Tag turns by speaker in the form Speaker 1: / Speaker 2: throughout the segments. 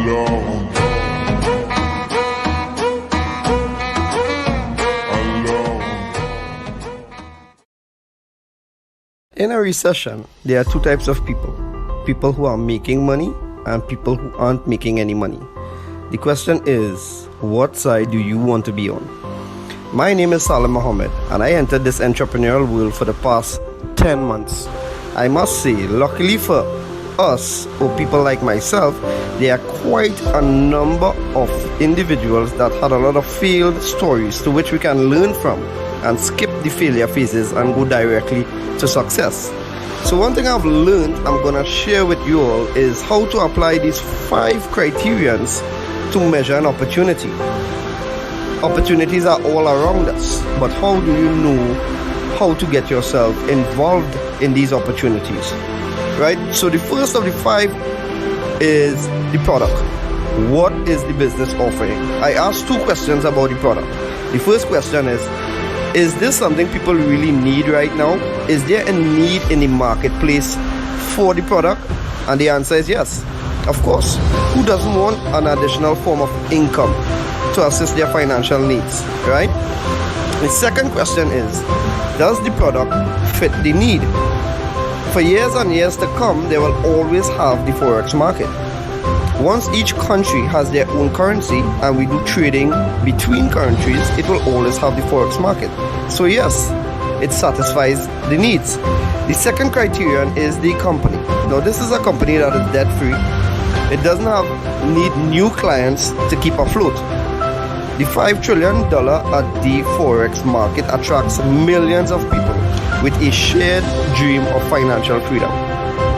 Speaker 1: In a recession, there are two types of people. People who are making money and people who aren't making any money. The question is, what side do you want to be on? My name is Salim Mohammed and I entered this entrepreneurial world for the past 10 months. I must say, luckily for us, or people like myself, there are quite a number of individuals that had a lot of failed stories to which we can learn from and skip the failure phases and go directly to success. So one thing I've learned I'm gonna share with you all is how to apply these 5 criterions to measure an opportunity. Opportunities are all around us, but how do you know how to get yourself involved in these opportunities? Right? So the first of the 5 is the product. What is the business offering? I asked 2 questions about the product. The first question is this something people really need right now? Is there a need in the marketplace for the product? And the answer is yes. Of course. Who doesn't want an additional form of income to assist their financial needs, right? The second question is, does the product fit the need? For years and years to come, they will always have the Forex market. Once each country has their own currency and we do trading between countries, it will always have the Forex market. So yes, it satisfies the needs. The second criterion is the company. Now this is a company that is debt free. It doesn't need new clients to keep afloat. The $5 trillion at the Forex market attracts millions of people with a shared dream of financial freedom.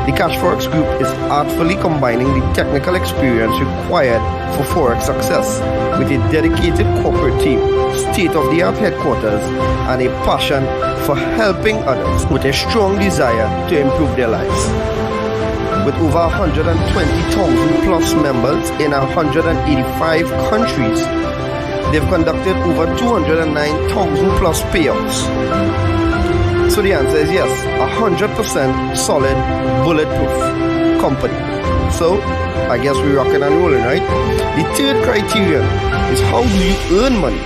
Speaker 1: The Cashfx group is artfully combining the technical experience required for Forex success with a dedicated corporate team, state-of-the-art headquarters, and a passion for helping others with a strong desire to improve their lives. With over 120,000 plus members in 185 countries, they've conducted over 209,000 plus payouts. So the answer is yes, 100% solid, bulletproof company. So I guess we're rocking and rolling, right? The third criterion is, how do you earn money?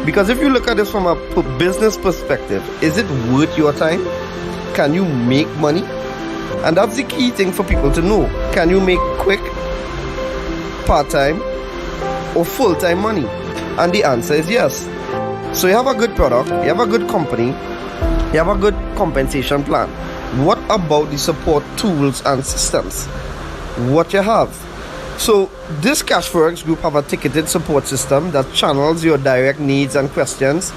Speaker 1: Because if you look at this from a business perspective, is it worth your time? Can you make money? And that's the key thing for people to know. Can you make quick, part-time, or full-time money? And the answer is yes. So you have a good product, you have a good company, you have a good compensation plan. What about the support tools and systems? What you have? So this Cashfx group have a ticketed support system that channels your direct needs and questions.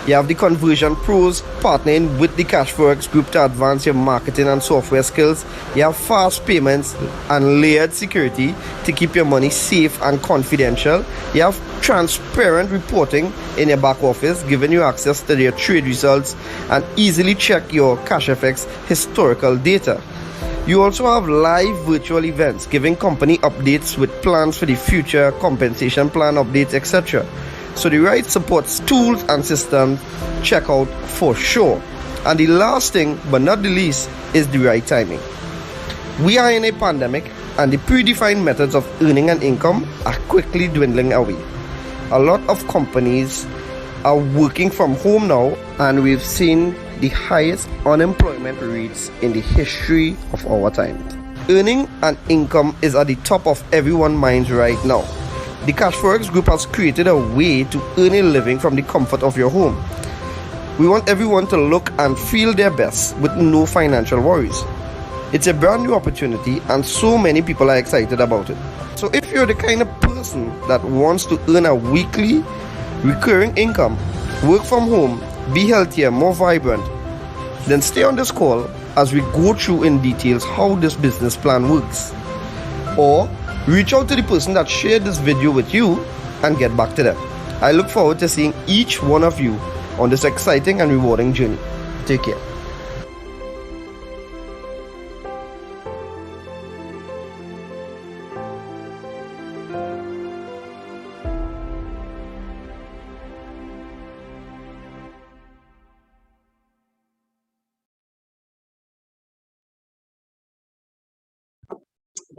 Speaker 1: You have the conversion pros partnering with the Cashfx group to advance your marketing and software skills. You have fast payments and layered security to keep your money safe and confidential. You have transparent reporting in your back office, giving you access to your trade results and easily check your Cashfx historical data. You also have live virtual events giving company updates with plans for the future, compensation plan updates, etc. So the right support tools and systems, check out for sure. And the last thing but not the least is the right timing. We are in a pandemic and the predefined methods of earning an income are quickly dwindling away. A lot of companies are working from home now, and we've seen the highest unemployment rates in the history of our time. Earning an income is at the top of everyone's minds right now. The Cashfx group has created a way to earn a living from the comfort of your home. We want everyone to look and feel their best with no financial worries. It's a brand new opportunity and so many people are excited about it. So if you're the kind of person that wants to earn a weekly recurring income, work from home, be healthier, more vibrant, then stay on this call as we go through in details how this business plan works. Or reach out to the person that shared this video with you and get back to them. I look forward to seeing each one of you on this exciting and rewarding journey. Take care.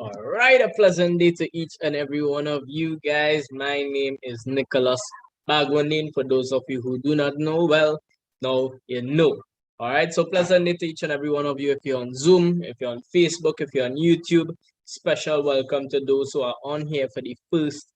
Speaker 2: All right, a pleasant day to each and every one of you guys. My name is Nicholas Bagwanin. For those of you who do not know, well, now you know. All right, so pleasant day to each and every one of you. If you're on Zoom, if you're on Facebook, if you're on YouTube, special welcome to those who are on here for the first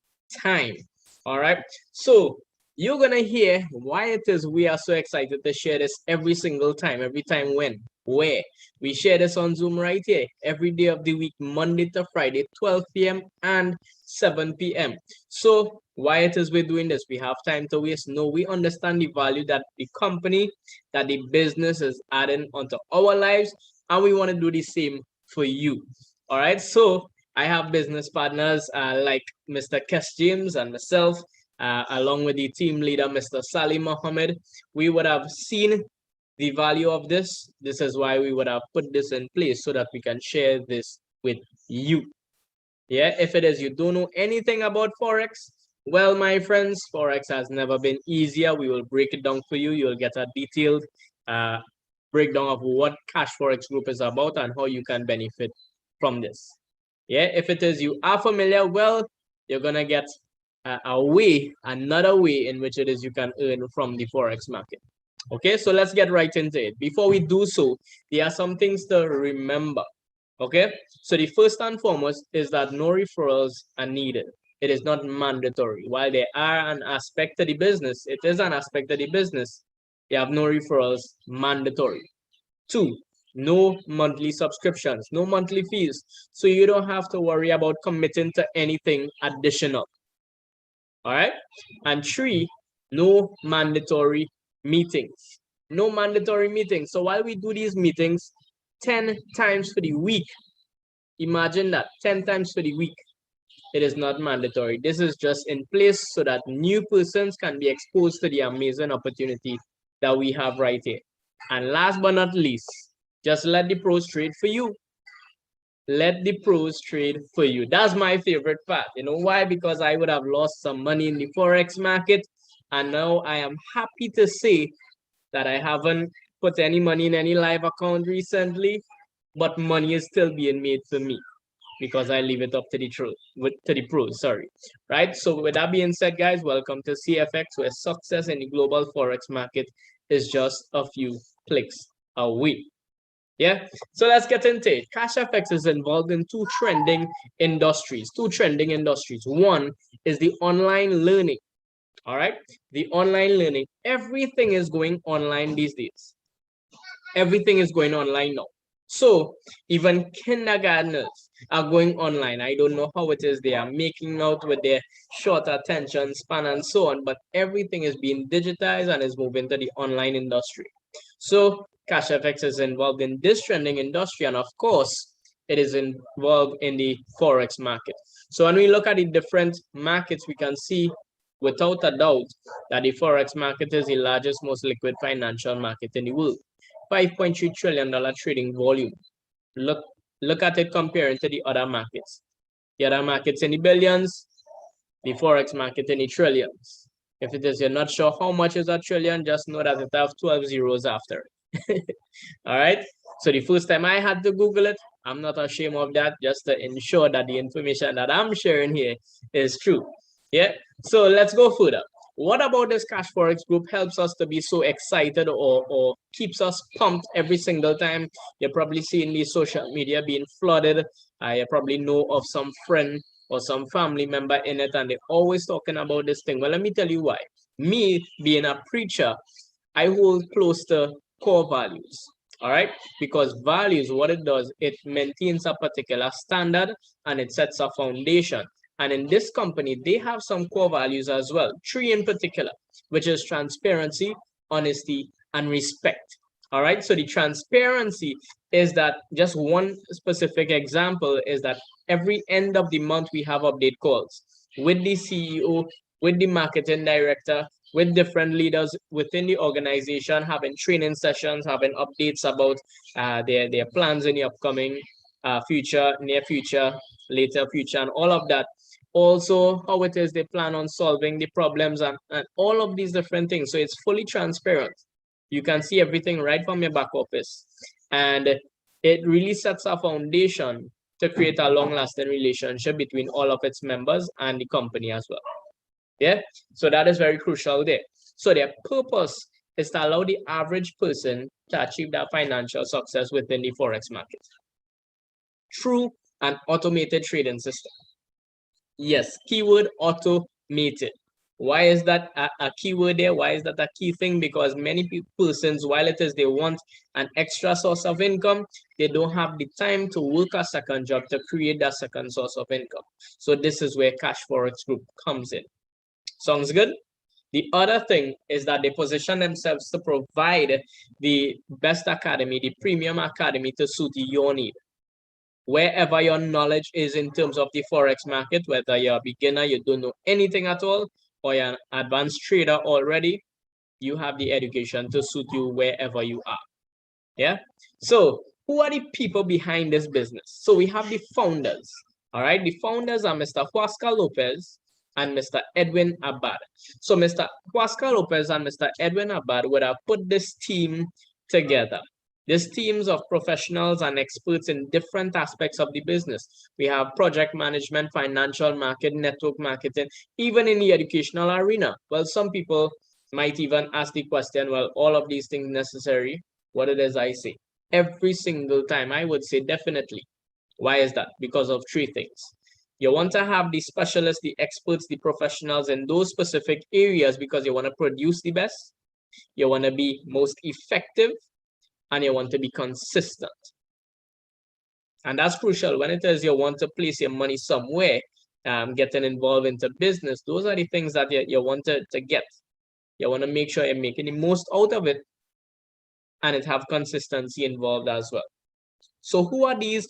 Speaker 2: time. All right, so you're gonna hear why it is we are so excited to share this every single time, every time when, where. We share this on Zoom right here every day of the week, Monday to Friday, 12 p.m. and 7 p.m. So why it is we're doing this? We have time to waste? No, we understand the value that the company, that the business is adding onto our lives, and we want to do the same for you. All right, so I have business partners like Mr. Kes James and myself, along with the team leader, Mr. Salim Mohammed. We would have seen the value of this. This is why we would have put this in place so that we can share this with you. Yeah, if it is you don't know anything about Forex, well, my friends, Forex has never been easier. We will break it down for you. You'll get a detailed breakdown of what Cash Forex Group is about and how you can benefit from this. Yeah, if it is you are familiar, well, you're gonna get another way in which it is you can earn from the Forex market. Okay, so let's get right into it. Before we do so, there are some things to remember. Okay, so the first and foremost is that no referrals are needed. It is not mandatory. While there are an aspect of the business, it is an aspect of the business. You have no referrals mandatory. 2, no monthly subscriptions, no monthly fees. So you don't have to worry about committing to anything additional. All right. And 3, no mandatory meetings. No mandatory meetings. So while we do these meetings 10 times for the week, imagine that 10 times for the week, it is not mandatory. This is just in place so that new persons can be exposed to the amazing opportunity that we have right here. And last but not least, just let the pros trade for you. Let the pros trade for you. That's my favorite part. You know why? Because I would have lost some money in the Forex market. And now I am happy to say that I haven't put any money in any live account recently, but money is still being made for me because I leave it up to the pros, sorry. Right? So with that being said, guys, welcome to CFX, where success in the global Forex market is just a few clicks away. Yeah, so let's get into it. Cashfx is involved in two trending industries. One is the online learning. All right, the online learning. Everything is going online these days. Everything is going online now. So even kindergartners are going online. I don't know how it is they are making out with their short attention span and so on, but everything is being digitized and is moving to the online industry. So Cashfx is involved in this trending industry, and of course, it is involved in the Forex market. So when we look at the different markets, we can see without a doubt that the Forex market is the largest, most liquid financial market in the world. $5.3 trillion trading volume. Look at it comparing to the other markets. The other markets in the billions, the Forex market in the trillions. If it is you're not sure how much is a trillion, just know that it has 12 zeros after it. All right. So the first time I had to Google it, I'm not ashamed of that, just to ensure that the information that I'm sharing here is true. Yeah. So let's go further. What about this Cash Forex group helps us to be so excited or keeps us pumped every single time? You're probably seeing the social media being flooded. You probably know of some friend or some family member in it, and they're always talking about this thing. Well, let me tell you why. Me being a preacher, I hold close to core values. All right, because values, what it does, it maintains a particular standard and it sets a foundation. And in this company, they have some core values as well, 3 in particular, which is transparency, honesty, and respect. All right, so the transparency is that just one specific example is that every end of the month, we have update calls with the CEO, with the marketing director, with different leaders within the organization, having training sessions, having updates about their plans in the upcoming future, near future, later future, and all of that. Also, how it is they plan on solving the problems and all of these different things. So it's fully transparent. You can see everything right from your back office. And it really sets a foundation to create a long-lasting relationship between all of its members and the company as well. Yeah, so that is very crucial there. So their purpose is to allow the average person to achieve that financial success within the Forex market through an automated trading system. Yes, keyword automated. Why is that a keyword there? Why is that a key thing? Because many persons, while it is they want an extra source of income, they don't have the time to work a second job to create that second source of income. So this is where Cash Forex Group comes in. Sounds good? The other thing is that they position themselves to provide the best academy, the premium academy to suit your need. Wherever your knowledge is in terms of the Forex market, whether you're a beginner, you don't know anything at all, or you're an advanced trader already, you have the education to suit you wherever you are. Yeah. So who are the people behind this business? So we have the founders. All right. The founders are Mr. Huascar Lopez and Mr. Edwin Abad. So Mr. Huascar Lopez and Mr. Edwin Abad would have put this team together. These teams of professionals and experts in different aspects of the business. We have project management, financial market, network marketing, even in the educational arena. Well, some people might even ask the question, well, all of these things necessary? What it is I say? Every single time, I would say definitely. Why is that? Because of three things. You want to have the specialists, the experts, the professionals in those specific areas because you want to produce the best. You want to be most effective. And you want to be consistent. And that's crucial. When it is you want to place your money somewhere, getting involved into business, those are the things that you want to get. You want to make sure you're making the most out of it and it have consistency involved as well. So who are these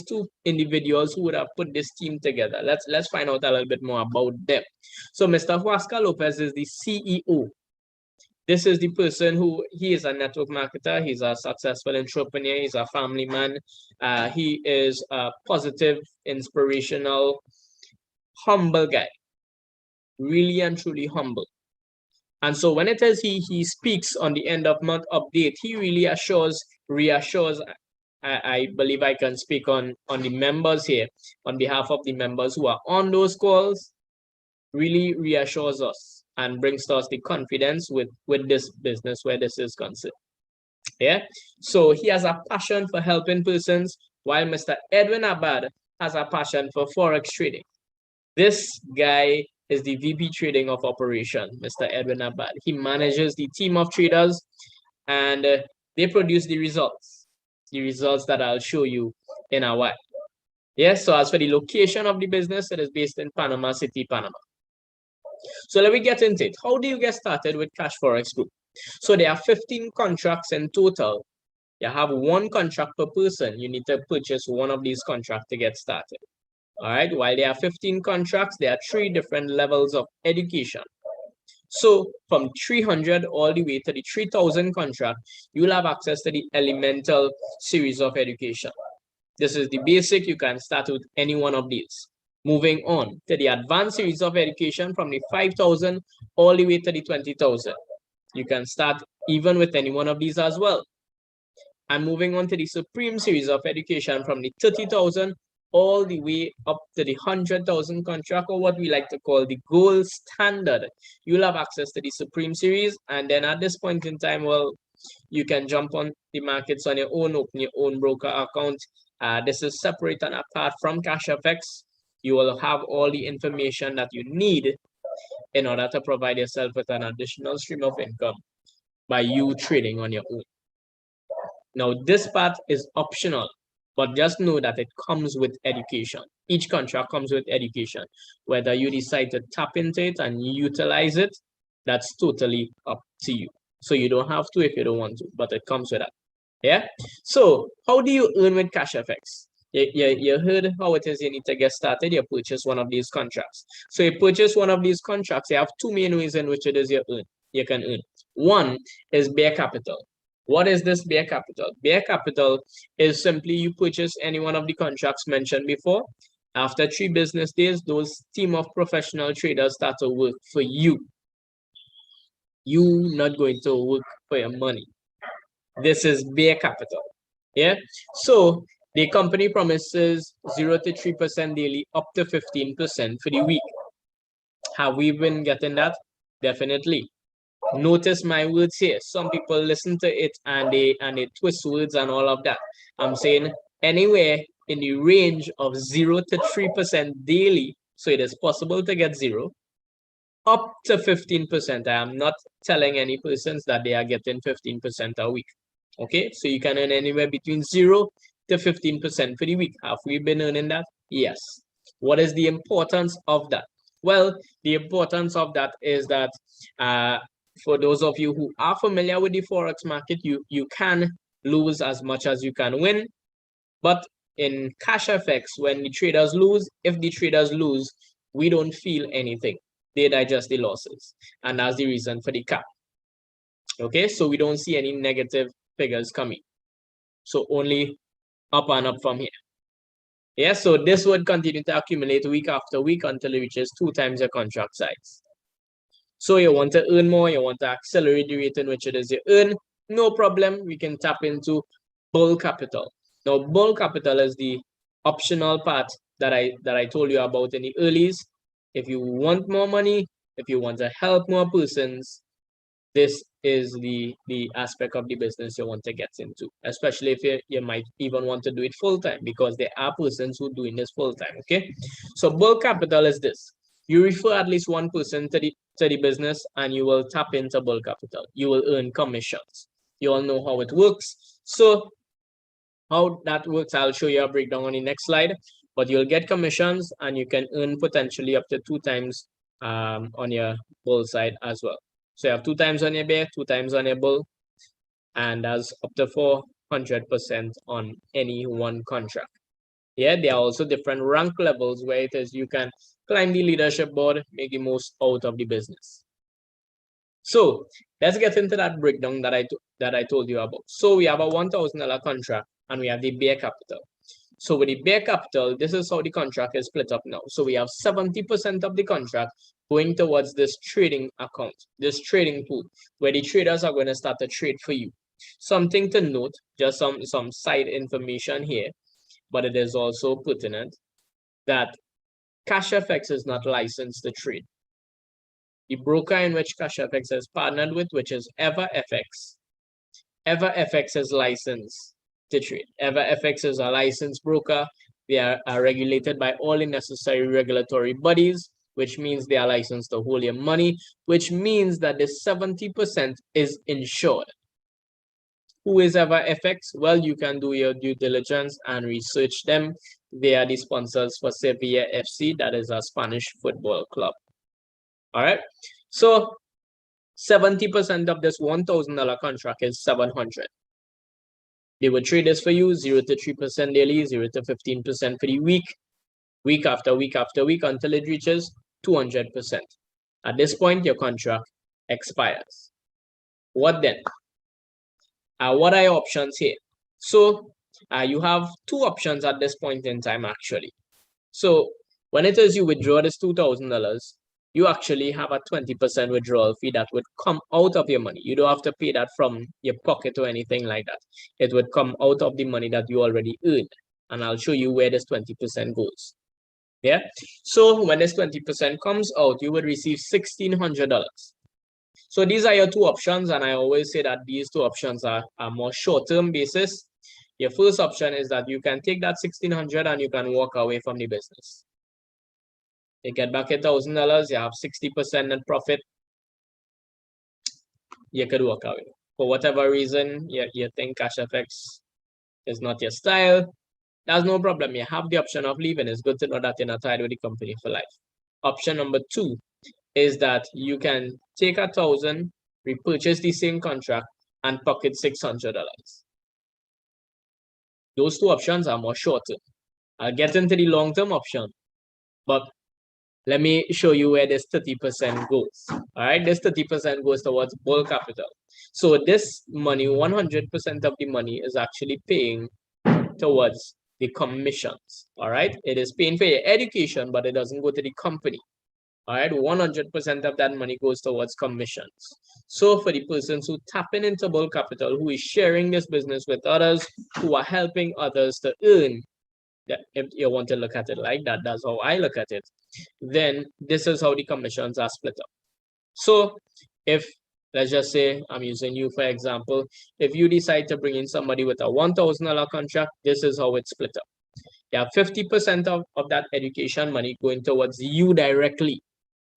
Speaker 2: two individuals who would have put this team together? Let's find out a little bit more about them. So Mr. Huascar Lopez is the CEO. This is the person who, he is a network marketer, he's a successful entrepreneur, he's a family man, he is a positive, inspirational, humble guy, really and truly humble. And so when it is he speaks on the end of month update, he really reassures, I believe I can speak on the members here, on behalf of the members who are on those calls, really reassures us and brings to us the confidence with this business where this is concerned. Yeah. So he has a passion for helping persons, while Mr. Edwin Abad has a passion for Forex trading. This guy is the VP trading of operation, Mr. Edwin Abad. He manages the team of traders and they produce the results that I'll show you in a while. Yes. So as for the location of the business, it is based in Panama City, Panama. So let me get into it. How do you get started with Cash Forex Group? So there are 15 contracts in total. You have one contract per person. You need to purchase one of these contracts to get started. All right. While there are 15 contracts, there are 3 different levels of education. So from 300 all the way to the 3000 contract, you will have access to the elemental series of education. This is the basic. You can start with any one of these. Moving on to the advanced series of education from the 5,000 all the way to the 20,000. You can start even with any one of these as well. And moving on to the supreme series of education from the 30,000 all the way up to the 100,000 contract, or what we like to call the gold standard. You'll have access to the supreme series. And then at this point in time, well, you can jump on the markets on your own, open your own broker account. This is separate and apart from Cashfx. You will have all the information that you need in order to provide yourself with an additional stream of income by you trading on your own. Now, this part is optional, but just know that it comes with education. Each contract comes with education. Whether you decide to tap into it and utilize it, that's totally up to you. So you don't have to if you don't want to, but it comes with that. Yeah. So how do you earn with Cashfx? You heard how it is you need to get started. You purchase one of these contracts. So you purchase one of these contracts. You have 2 main ways in which it is you can earn. One is bare capital. What is this bare capital? Bare capital is simply you purchase any one of the contracts mentioned before. After 3 business days, those team of professional traders start to work for you. You not going to work for your money. This is bare capital. Yeah. So The company promises 0 to 3% daily, up to 15% for the week. Have we been getting that? Definitely. Notice my words here. Some people listen to it and they twist words and all of that. I'm saying anywhere in the range of 0 to 3% daily. So it is possible to get 0 up to 15%. I am not telling any persons that they are getting 15% a week. Okay, so you can earn anywhere between 0 to 15% for the week. Have we been earning that? Yes. What is the importance of that? Well, the importance of that is that for those of you who are familiar with the Forex market, you can lose as much as you can win. But in Cashfx, when the traders lose, if the traders lose, we don't feel anything. They digest the losses. And that's the reason for the cap. Okay, so we don't see any negative figures coming. So only up and up from here. Yeah, so this would continue to accumulate week after week until it reaches 2 times your contract size. So you want to earn more, you want to accelerate the rate in which it is you earn, no problem. We can tap into bull capital. Now, bull capital is the optional part that I told you about in the earlies. If you want more money, if you want to help more persons, this is the aspect of the business you want to get into, especially if you might even want to do it full-time, because there are persons who are doing this full-time. Okay, so bull capital is this: you refer at least one person to the business and you will tap into bull capital. You will earn commissions. You all know how it works. So how that works, I'll show you a breakdown on the next slide, but you'll get commissions and you can earn potentially up to 2 times on your bull side as well. So you have 2 times on your bear, 2 times on your bull, and that's up to 400% on any one contract. Yeah, there are also different rank levels where it is you can climb the leadership board, make the most out of the business. So let's get into that breakdown that I told you about. So we have a $1,000 contract and we have the bear capital. So with the bear capital, this is how the contract is split up now. So we have 70% of the contract going towards this trading account, this trading pool, where the traders are going to start to trade for you. Something to note, just some side information here, but it is also pertinent, that Cashfx is not licensed to trade. The broker in which Cashfx is partnered with, which is EverFX, EverFX is licensed to trade. EverFX is a licensed broker. They are regulated by all the necessary regulatory bodies, which means they are licensed to hold your money, which means that the 70% is insured. Who is EverFX? Well, you can do your due diligence and research them. They are the sponsors for Sevilla FC, that is a Spanish football club. All right, so 70% of this $1,000 contract is 700. They will trade this for you 0 to 3% daily, 0 to 15% for the week, week after week after week, until it reaches 200%. At this point, your contract expires. What then? What are your options here? So you have 2 options at this point in time, actually. So when it is you withdraw this $2,000, you actually have a 20% withdrawal fee that would come out of your money. You don't have to pay that from your pocket or anything like that. It would come out of the money that you already earned. And I'll show you where this 20% goes. Yeah. So when this 20% comes out, you would receive $1,600. So these are your 2 options. And I always say that these 2 options are more short-term basis. Your first option is that you can take that $1,600 and you can walk away from the business. You get back $1,000, you have 60% net profit. You could walk away. For whatever reason, you think Cashfx is not your style, that's no problem. You have the option of leaving. It's good to know that you're not tied with the company for life. Option number 2 is that you can take $1,000, repurchase the same contract, and pocket $600. Those 2 options are more short-term. I'll get into the long-term option, but let me show you where this 30% goes. All right, this 30% goes towards bull capital. So this money, 100% of the money is actually paying towards the commissions. All right, it is paying for your education, but it doesn't go to the company. All right, 100% of that money goes towards commissions. So for the persons who tap into bulk capital, who is sharing this business with others, who are helping others to earn, that if you want to look at it like that, that's how I look at it, then this is how the commissions are split up. So if, let's just say, I'm using you for example, if you decide to bring in somebody with a $1,000 contract, this is how it's split up. You have 50% of that education money going towards you directly,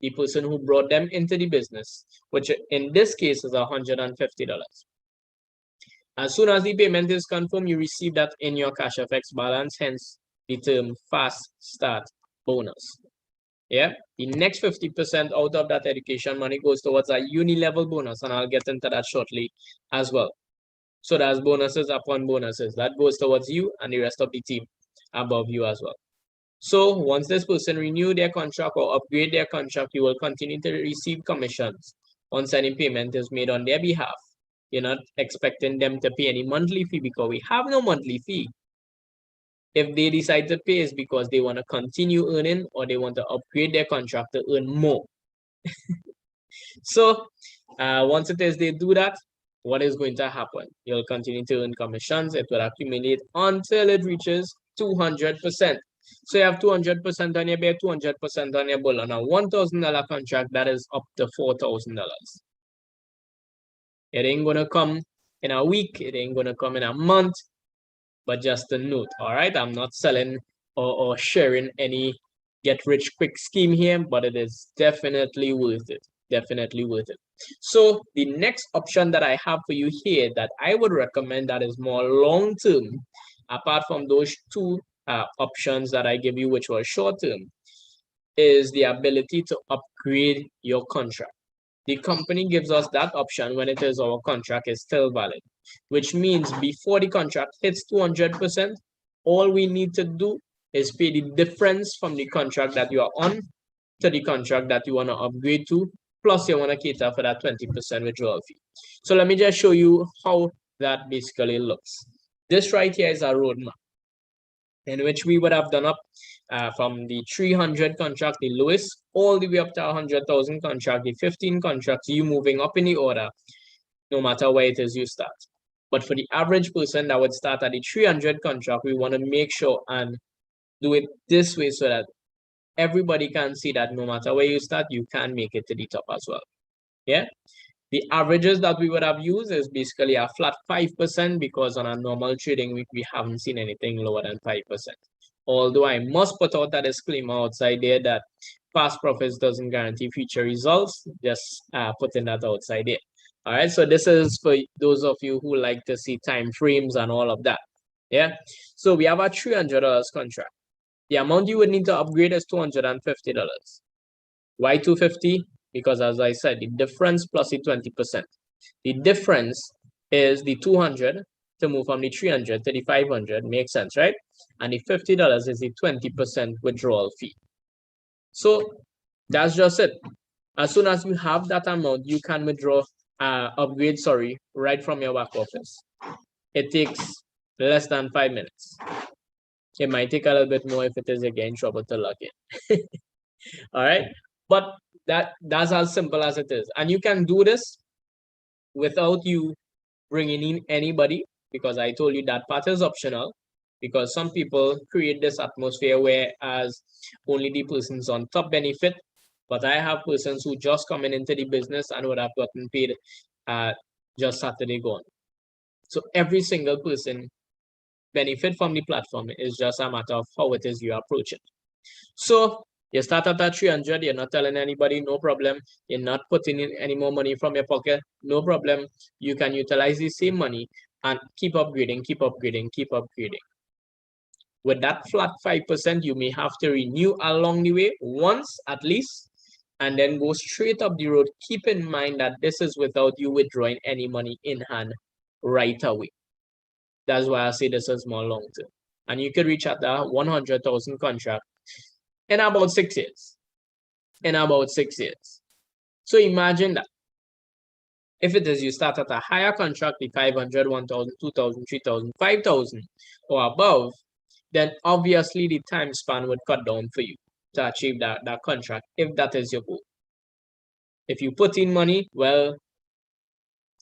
Speaker 2: the person who brought them into the business, which in this case is $150. As soon as the payment is confirmed, you receive that in your Cashfx balance, hence the term fast start bonus. Yeah, the next 50% out of that education money goes towards a uni-level bonus, and I'll get into that shortly as well. So that's bonuses upon bonuses. That goes towards you and the rest of the team above you as well. So once this person renew their contract or upgrade their contract, you will continue to receive commissions once any payment is made on their behalf. You're not expecting them to pay any monthly fee because we have no monthly fee. If they decide to pay, it's because they want to continue earning or they want to upgrade their contract to earn more. So once it is they do that, what is going to happen? You'll continue to earn commissions. It will accumulate until it reaches 200%. So you have 200% on your bear, 200% on your bull. On a $1,000 contract, that is up to $4,000. It ain't going to come in a week. It ain't going to come in a month. But just a note, all right? I'm not selling or sharing any get-rich-quick scheme here, but it is definitely worth it. Definitely worth it. So the next option that I have for you here that I would recommend that is more long-term, apart from those two options that I give you, which were short-term, is the ability to upgrade your contract. The company gives us that option when it is our contract is still valid, which means before the contract hits 200%, all we need to do is pay the difference from the contract that you are on to the contract that you want to upgrade to, plus you want to cater for that 20% withdrawal fee. So let me just show you how that basically looks. This right here is a roadmap in which we would have done up from the 300 contract, the lowest, all the way up to 100,000 contract, the 15 contracts, you moving up in the order, no matter where it is you start. But for the average person that would start at the 300 contract, we want to make sure and do it this way so that everybody can see that no matter where you start, you can make it to the top as well. Yeah. The averages that we would have used is basically a flat 5% because on a normal trading week, we haven't seen anything lower than 5%. Although I must put out that disclaimer outside there that past profits doesn't guarantee future results, just putting that outside there. All right, so this is for those of you who like to see time frames and all of that. Yeah, so we have a $300 contract. The amount you would need to upgrade is $250. Why $250? Because as I said, the difference plus the 20%. The difference is the 200 to move from the 300 to the 500, makes sense, right? And the $50 is the 20% withdrawal fee. So that's just it. As soon as you have that amount, you can withdraw, upgrade, right from your back office. It takes less than 5 minutes. It might take a little bit more if it is again trouble to log in. All right, but that's as simple as it is, and you can do this without you bringing in anybody, because I told you that part is optional, because some people create this atmosphere whereas only the persons on top benefit, but I have persons who just coming into the business and would have gotten paid just Saturday gone. So every single person benefit from the platform. Is just a matter of how it is you approach it. So you start at 300, you're not telling anybody, no problem. You're not putting in any more money from your pocket, no problem. You can utilize the same money and keep upgrading, keep upgrading, keep upgrading. With that flat 5%, you may have to renew along the way once at least, and then go straight up the road. Keep in mind that this is without you withdrawing any money in hand right away. That's why I say this is more long term. And you could reach at the 100,000 contract in about 6 years. In about 6 years. So imagine that. If it is you start at a higher contract, the 500, 1,000, 2,000, 3,000, 5,000 or above, then obviously the time span would cut down for you. to achieve that contract, if that is your goal. If you put in money, well,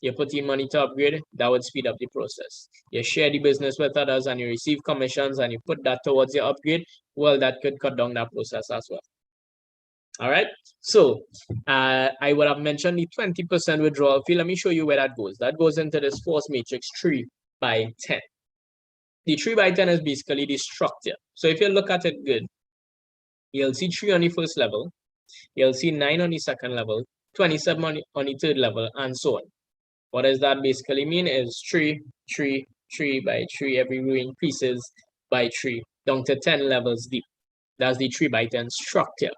Speaker 2: you put in money to upgrade, that would speed up the process. You share the business with others and you receive commissions and you put that towards your upgrade, well, that could cut down that process as well. All right, so I would have mentioned the 20% withdrawal fee. Let me show you where that goes. That goes into this force matrix 3 by 10. The 3 by 10 is basically the structure. So if you look at it good, you'll see 3 on the first level, you'll see 9 on the second level, 27 on the third level, and so on. What does that basically mean is 3, 3, 3 by 3, every row increases by 3, down to 10 levels deep. That's the 3 by 10 structure.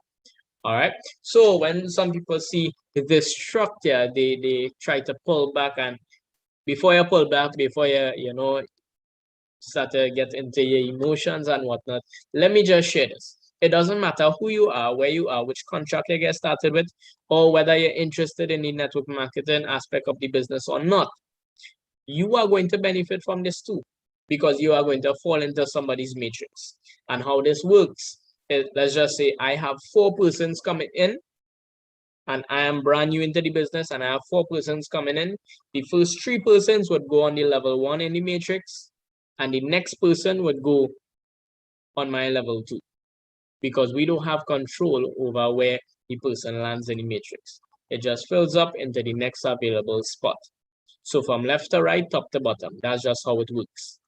Speaker 2: All right. So when some people see this structure, they try to pull back, and before you pull back, before you know start to get into your emotions and whatnot, let me just share this. It doesn't matter who you are, where you are, which contract you get started with, or whether you're interested in the network marketing aspect of the business or not. You are going to benefit from this too, because you are going to fall into somebody's matrix. And how this works is, let's just say I have 4 persons coming in, and I am brand new into the business, and I have 4 persons coming in. The first 3 persons would go on the level 1 in the matrix, and the next person would go on my level 2, because we don't have control over where the person lands in the matrix. It just fills up into the next available spot. So from left to right, top to bottom, that's just how it works.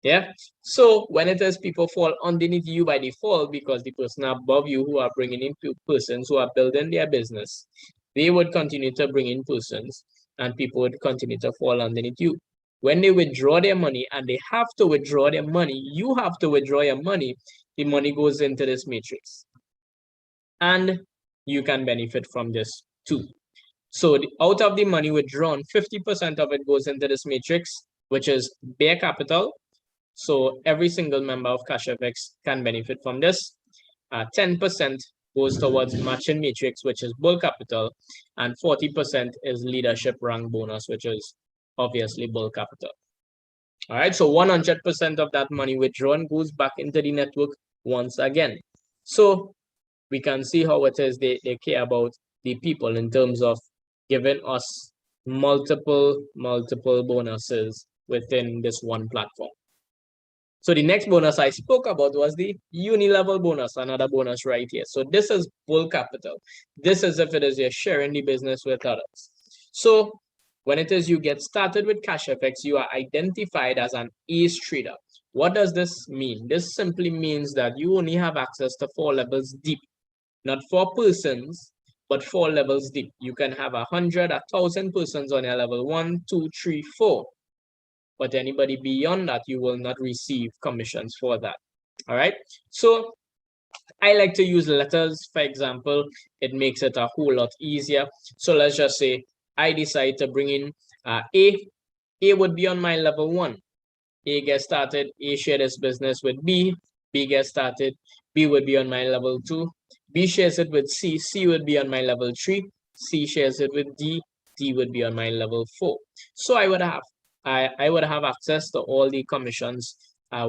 Speaker 2: Yeah. So when it is people fall underneath you by default, because the person above you who are bringing in persons who are building their business, they would continue to bring in persons, and people would continue to fall underneath you. When they withdraw their money, and they have to withdraw their money, you have to withdraw your money, the money goes into this matrix. And you can benefit from this too. So out of the money withdrawn, 50% of it goes into this matrix, which is bare capital. So every single member of Cashfx can benefit from this. 10% goes towards matching matrix, which is bull capital, and 40% is leadership rank bonus, which is obviously bull capital. All right, so 100% of that money withdrawn goes back into the network once again. So we can see how it is they care about the people in terms of giving us multiple bonuses within this one platform. So the next bonus I spoke about was the uni-level bonus, another bonus right here. So this is bull capital. This is if it is you're sharing the business with others. So when it is you get started with Cashfx, you are identified as an ace trader. What does this mean? This simply means that you only have access to 4 levels deep, not 4 persons, but 4 levels deep. You can have 100, 1,000 persons on your level 1, 2, 3, 4. But anybody beyond that, you will not receive commissions for that. All right. So I like to use letters, for example. It makes it a whole lot easier. So let's just say I decide to bring in A. A would be on my level 1. A gets started. A share this business with B. B gets started. B would be on my level 2. B shares it with C. C would be on my level 3. C shares it with D. D would be on my level 4. So I would have access to all the commissions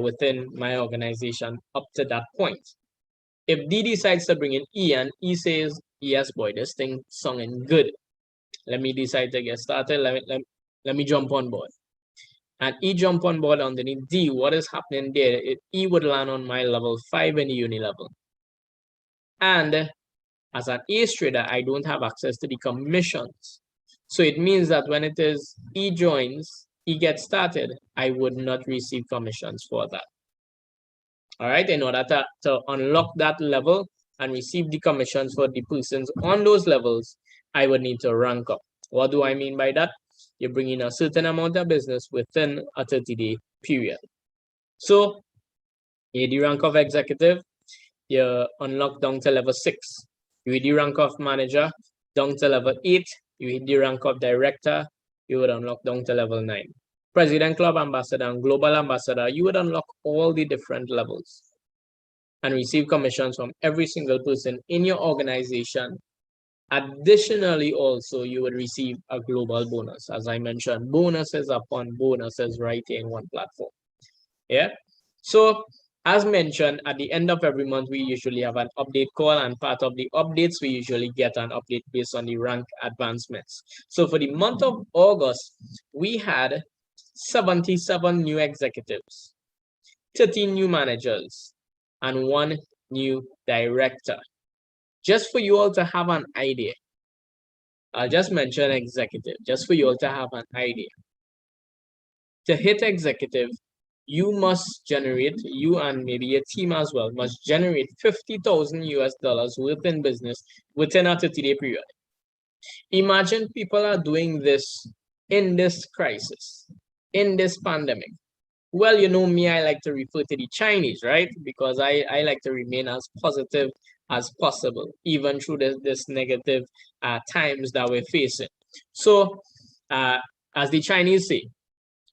Speaker 2: within my organization up to that point. If D decides to bring in E, and E says, yes, boy, this thing sounding good, let me decide to get started, let me jump on board. And E jump on board underneath D, what is happening there? E would land on my level 5 in the uni level. And as an ace trader, I don't have access to the commissions. So it means that when it is E joins, E gets started, I would not receive commissions for that. All right, in order to unlock that level and receive the commissions for the persons on those levels, I would need to rank up. What do I mean by that? You bring in a certain amount of business within a 30-day period. So you hit the rank of executive, you unlock down to level 6. You hit the rank of manager, down to level 8. You hit the rank of director, you would unlock down to level 9. President, club ambassador, and global ambassador, you would unlock all the different levels and receive commissions from every single person in your organization. Additionally, also, you would receive a global bonus. As I mentioned, bonuses upon bonuses right here in one platform. Yeah. So As mentioned, at the end of every month, we usually have an update call, and part of the updates, we usually get an update based on the rank advancements. So for the month of August, we had 77 new executives, 13 new managers, and 1 new director. Just for you all to have an idea, I'll just mention executive, just for you all to have an idea. To hit executive, you must generate, you and maybe your team as well, must generate 50,000 US dollars within business within a 30-day period. Imagine people are doing this in this crisis, in this pandemic. Well, you know me, I like to refer to the Chinese, right? Because I like to remain as positive as possible, even through this negative times that we're facing. So, as the Chinese say,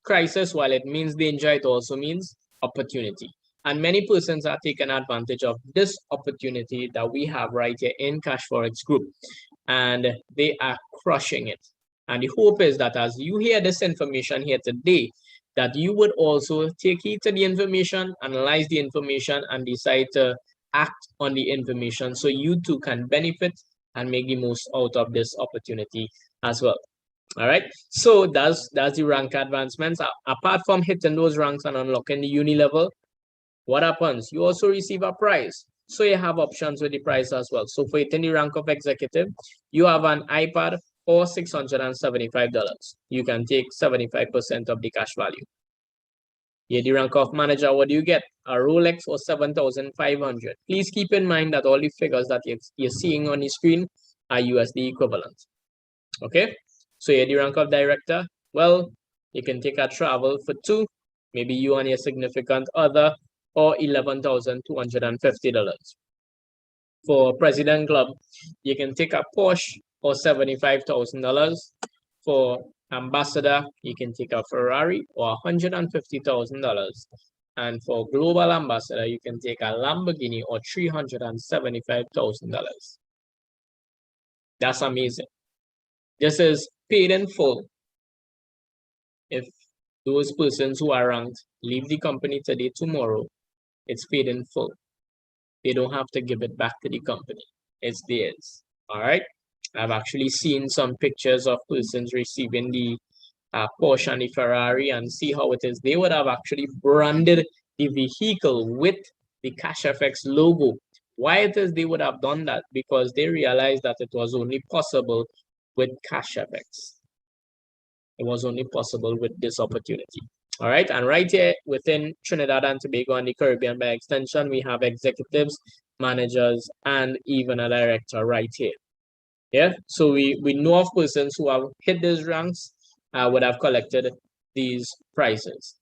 Speaker 2: crisis, while it means danger, it also means opportunity. And many persons are taking advantage of this opportunity that we have right here in Cashfx Group, and they are crushing it. And the hope is that as you hear this information here today, that you would also take heed to the information, analyze the information, and decide to act on the information so you too can benefit and make the most out of this opportunity as well. All right, so that's the rank advancements. Apart from hitting those ranks and unlocking the uni level, what happens? You also receive a prize. So you have options with the prize as well. So for hitting the rank of executive, you have an iPad or $675. You can take 75% of the cash value. Here, the rank of manager, what do you get? A Rolex for 7,500. Please keep in mind that all the figures that you're seeing on the screen are USD equivalent. Okay, so here, the rank of director, well, you can take a travel for 2, maybe you and your significant other, or $11,250. For president club, you can take a Porsche or $75,000. For ambassador, you can take a Ferrari or $150,000. And for global ambassador, you can take a Lamborghini or $375,000. That's amazing. This is paid in full. If those persons who are ranked leave the company today, tomorrow, it's paid in full. They don't have to give it back to the company. It's theirs. All right. I've actually seen some pictures of persons receiving the Porsche and the Ferrari, and see how it is. They would have actually branded the vehicle with the Cashfx logo. Why it is they would have done that? Because they realized that it was only possible with Cashfx. It was only possible with this opportunity. All right, and right here within Trinidad and Tobago and the Caribbean by extension, we have executives, managers, and even a director right here. Yeah, so we know of persons who have hit these ranks, would have collected these prizes.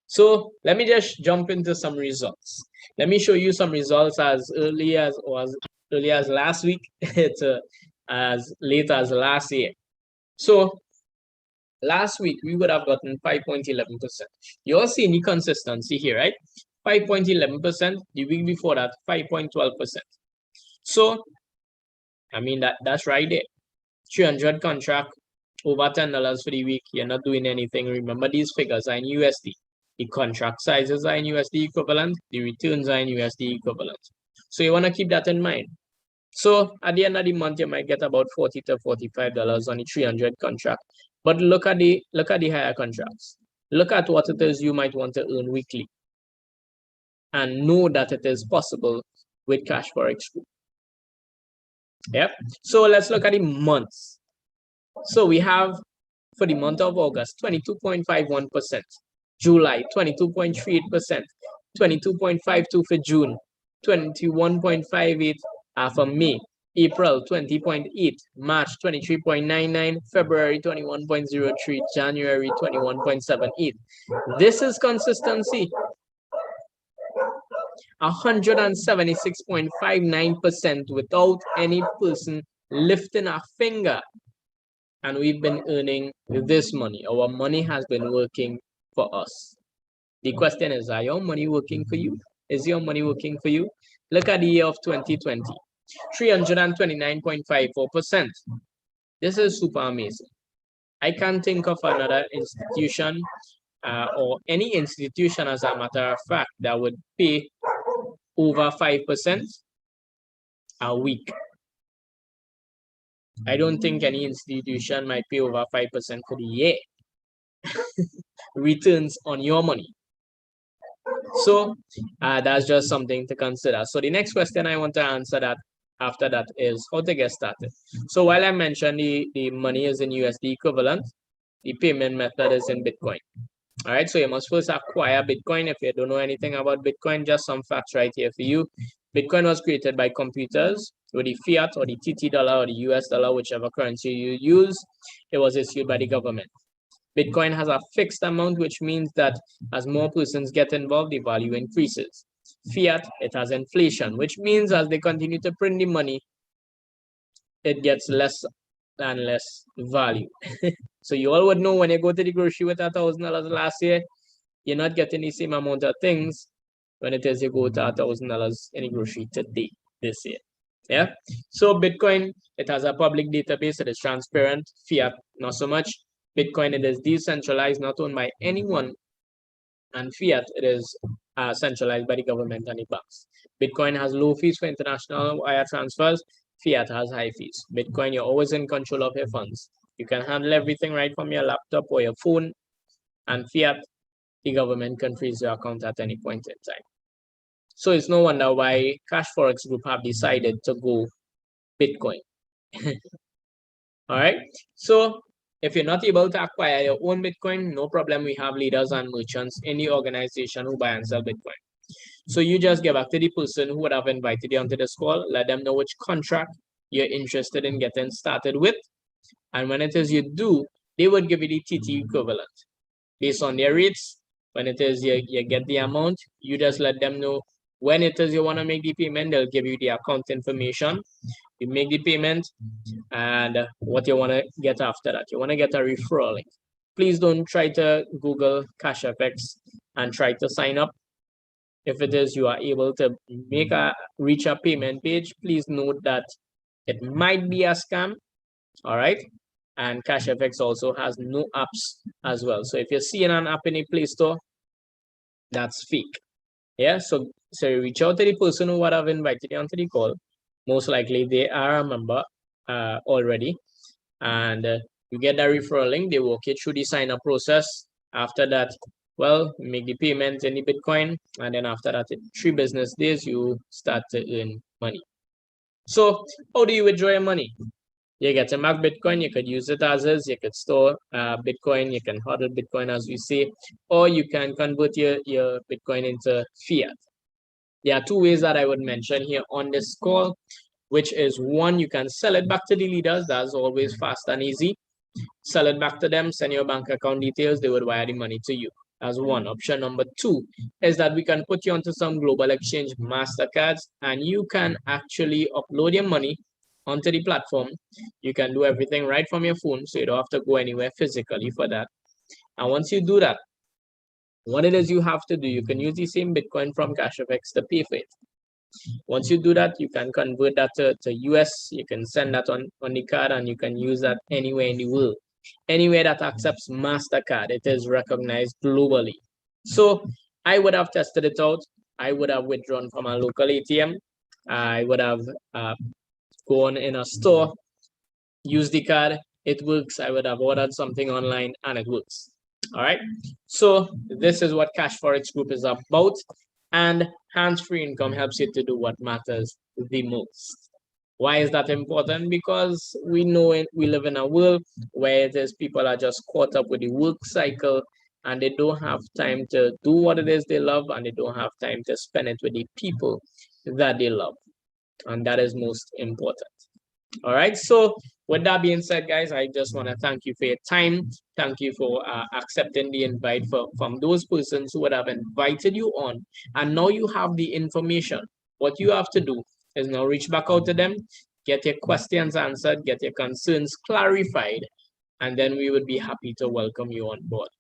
Speaker 2: So let me just jump into some results. Let me show you some results as early as last week to as late as last year. So last week we would have gotten 5.11%. You all see any consistency here, right? 5.11%. The week before that, 5.12%. So I mean that's right there. 300 contract, over $10 for the week. You're not doing anything. Remember, these figures are in USD. The contract sizes are in USD equivalent. The returns are in USD equivalent. So you want to keep that in mind. So at the end of the month, you might get about $40 to $45 on the 300 contract. But look at the higher contracts. Look at what it is you might want to earn weekly, and know that it is possible with Cashfx Group. Yep. So let's look at the months. So we have for the month of August, 22.51%, July, 22.38%, 22.52% for June, 21.58% for May, April, 20.8%, March, 23.99%, February, 21.03%, January, 21.78%. This is consistency. 176.59% without any person lifting a finger. And we've been earning this money. Our money has been working for us. The question is, are your money working for you? Is your money working for you? Look at the year of 2020, 329.54%. This is super amazing. I can't think of another institution or any institution, as a matter of fact, that would pay over 5% a week. I don't think any institution might pay over 5% for the year returns on your money. So that's just something to consider. So the next question I want to answer that after that is how to get started. So while I mentioned the money is in USD equivalent, the payment method is in Bitcoin. All right, so you must first acquire Bitcoin. If you don't know anything about Bitcoin, just some facts right here for you. Bitcoin was created by computers with the fiat or the TT dollar or the US dollar, whichever currency you use. It was issued by the government. Bitcoin has a fixed amount, which means that as more persons get involved, the value increases. Fiat, it has inflation, which means as they continue to print the money, it gets less and less value. So you all would know when you go to the grocery with $1,000 last year, you're not getting the same amount of things when it is you go to $1,000 in the grocery today, this year. Yeah. So Bitcoin, it has a public database, it is transparent. Fiat, not so much. Bitcoin, it is decentralized, not owned by anyone. And fiat, it is centralized by the government and the banks. Bitcoin has low fees for international wire transfers. Fiat has high fees. Bitcoin, you're always in control of your funds. You can handle everything right from your laptop or your phone. And fiat, the government can freeze your account at any point in time. So it's no wonder why Cashfx Group have decided to go Bitcoin. All right. So if you're not able to acquire your own Bitcoin, no problem. We have leaders and merchants in the organization who buy and sell Bitcoin. So you just get back to the person who would have invited you onto this call, let them know which contract you're interested in getting started with. And when it is you do, they would give you the TT equivalent based on their rates. When it is you get the amount, you just let them know when it is you want to make the payment. They'll give you the account information. You make the payment and what you want to get after that. You want to get a referral link. Please don't try to Google Cashfx and try to sign up. If it is you are able to reach a payment page, please note that it might be a scam. All right. And Cashfx also has no apps as well. So if you're seeing an app in a Play Store, that's fake. Yeah. So reach out to the person who would have invited you onto the call. Most likely they are a member already. And you get that referral link. They walk you through the sign up process. After that, well, make the payment in the Bitcoin. And then after that, in 3 business days, you start to earn money. So how do you withdraw your money? You get a Mac Bitcoin, you could use it as is, you could store Bitcoin, you can hodl Bitcoin as we say, or you can convert your Bitcoin into fiat. There are 2 ways that I would mention here on this call, which is 1, you can sell it back to the leaders. That's always fast and easy. Sell it back to them, send your bank account details, they would wire the money to you. That's 1 option. Number 2 is that we can put you onto some global exchange MasterCards and you can actually upload your money onto the platform. You can do everything right from your phone, so you don't have to go anywhere physically for that. And once you do that, what it is you have to do, you can use the same Bitcoin from Cashfx to pay for it. Once you do that, you can convert that to US. You can send that on the card and you can use that anywhere in the world. Anywhere that accepts MasterCard, it is recognized globally. So I would have tested it out. I would have withdrawn from a local ATM. I would have gone in a store, use the card, it works. I would have ordered something online and it works. All right. So this is what Cashfx Group is about. And hands-free income helps you to do what matters the most. Why is that important? Because we know we live in a world where people are just caught up with the work cycle and they don't have time to do what it is they love and they don't have time to spend it with the people that they love. And that is most important. All right. So with that being said, guys, I just want to thank you for your time. Thank you for accepting the invite from those persons who would have invited you on. And now you have the information. What you have to do is now reach back out to them, get your questions answered, get your concerns clarified, and then we would be happy to welcome you on board.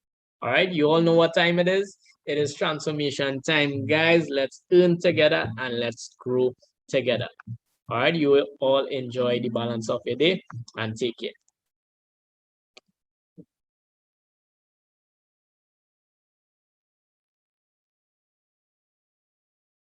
Speaker 2: All right. You all know what time it is. It is transformation time, guys. Let's earn together and let's grow together. All right, you will all enjoy the balance of your day and take care.